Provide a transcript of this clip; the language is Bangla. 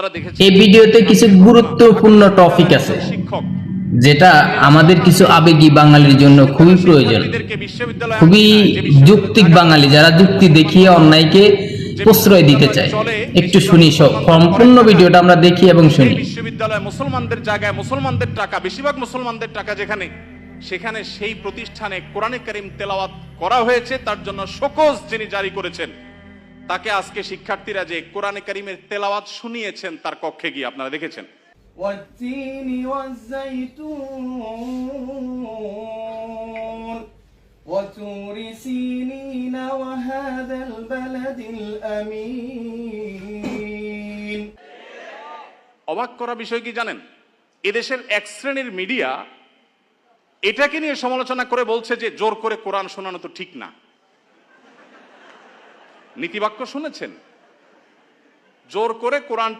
আপনারা দেখেছেন এই ভিডিওতে কিছু গুরুত্বপূর্ণ টপিক আছে শিক্ষক যেটা আমাদের কিছু আবেগী বাঙালির জন্য খুবই প্রয়োজন, খুবই যুক্তিক বাঙালি যারা যুক্তি দেখিয়ে অন্যায়কে প্রশ্রয় দিতে চায়। একটু শুনি, সম্পূর্ণ ভিডিওটা আমরা দেখি এবং শুনি। বিশ্ববিদ্যালয় মুসলমানদের জায়গায় মুসলমানদের টাকা, বেশিরভাগ মুসলমানদের টাকা যেখানে, সেখানে সেই প্রতিষ্ঠানে কোরআনে কারীম তেলাওয়াত করা হয়েছে, তার জন্য শোকজ যিনি জারি করেছেন তাকে আজকে শিক্ষার্থীরা যে কোরআনে কারীমের তেলাওয়াত শুনিয়েছেন তার কক্ষে গিয়ে আপনারা দেখেছেন। والتين والزيتون وطور سينين وهذا البلد الأمين। অবাক করা বিষয় কি জানেন, এদেশের এক শ্রেণীর মিডিয়া এটাকে নিয়ে সমালোচনা করে বলছে যে জোর করে কোরআন শোনানো তো ঠিক না। নীতিবাক্য শুনেছেন? জোর করে কোরআন